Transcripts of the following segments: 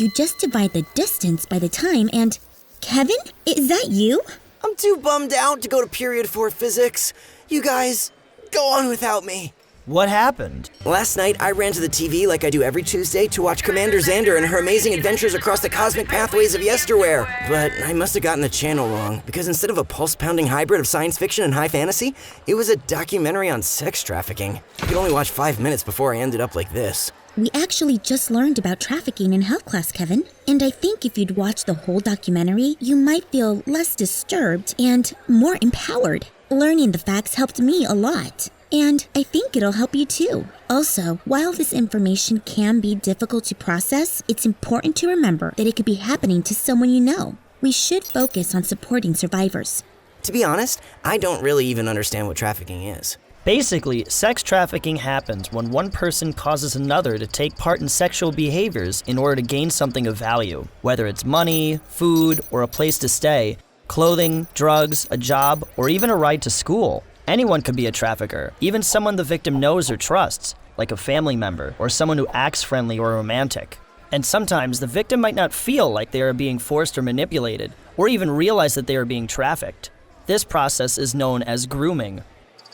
You just divide the distance by the time and... Kevin? Is that you? I'm too bummed out to go to period 4 physics. You guys, go on without me. What happened? Last night, I ran to the TV like I do every Tuesday to watch Commander Xander and her amazing adventures across the cosmic pathways of yesterwear. But I must have gotten the channel wrong, because instead of a pulse-pounding hybrid of science fiction and high fantasy, it was a documentary on sex trafficking. I could only watch 5 minutes before I ended up like this. We actually just learned about trafficking in health class, Kevin. And I think if you'd watch the whole documentary, you might feel less disturbed and more empowered. Learning the facts helped me a lot. And I think it'll help you too. Also, while this information can be difficult to process, it's important to remember that it could be happening to someone you know. We should focus on supporting survivors. To be honest, I don't really even understand what trafficking is. Basically, sex trafficking happens when one person causes another to take part in sexual behaviors in order to gain something of value, whether it's money, food, or a place to stay, clothing, drugs, a job, or even a ride to school. Anyone could be a trafficker, even someone the victim knows or trusts, like a family member or someone who acts friendly or romantic. And sometimes the victim might not feel like they are being forced or manipulated, or even realize that they are being trafficked. This process is known as grooming.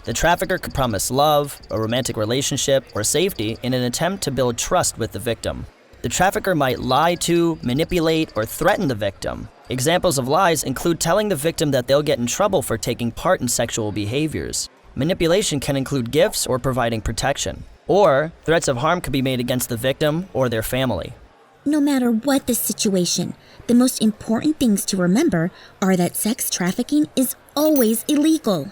The trafficker could promise love, a romantic relationship, or safety in an attempt to build trust with the victim. The trafficker might lie to, manipulate, or threaten the victim. Examples of lies include telling the victim that they'll get in trouble for taking part in sexual behaviors. Manipulation can include gifts or providing protection. Or threats of harm could be made against the victim or their family. No matter what the situation, the most important things to remember are that sex trafficking is always illegal.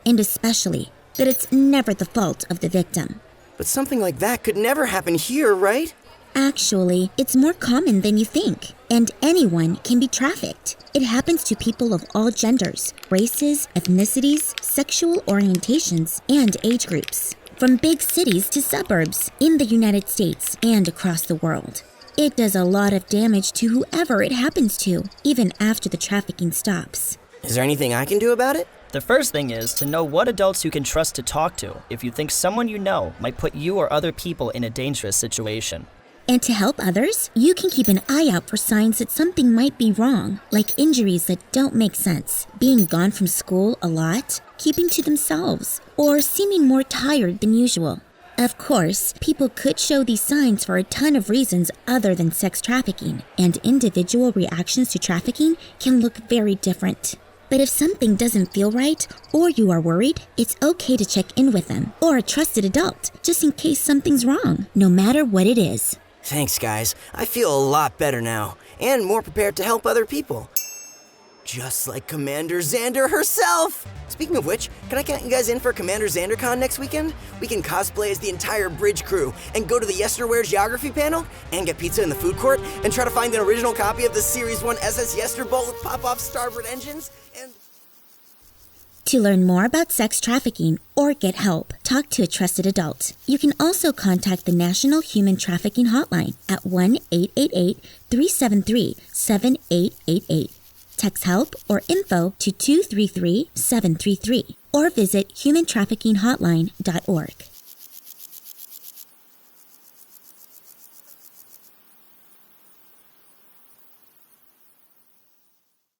And especially that it's never the fault of the victim. But something like that could never happen here, right? Actually, it's more common than you think, and anyone can be trafficked. It happens to people of all genders, races, ethnicities, sexual orientations, and age groups, from big cities to suburbs, in the United States and across the world. It does a lot of damage to whoever it happens to, even after the trafficking stops. Is there anything I can do about it? The first thing is to know what adults you can trust to talk to if you think someone you know might put you or other people in a dangerous situation. And to help others, you can keep an eye out for signs that something might be wrong, like injuries that don't make sense, being gone from school a lot, keeping to themselves, or seeming more tired than usual. Of course, people could show these signs for a ton of reasons other than sex trafficking, and individual reactions to trafficking can look very different. But if something doesn't feel right, or you are worried, it's okay to check in with them, or a trusted adult, just in case something's wrong, no matter what it is. Thanks, guys. I feel a lot better now, and more prepared to help other people. Just like Commander Xander herself! Speaking of which, can I count you guys in for Commander XanderCon next weekend? We can cosplay as the entire bridge crew, and go to the Yesterwear geography panel, and get pizza in the food court, and try to find an original copy of the Series 1 SS Yesterbolt with pop-off starboard engines, and... To learn more about sex trafficking or get help, talk to a trusted adult. You can also contact the National Human Trafficking Hotline at 1-888-373-7888. Text help or info to 233-733 or visit humantraffickinghotline.org.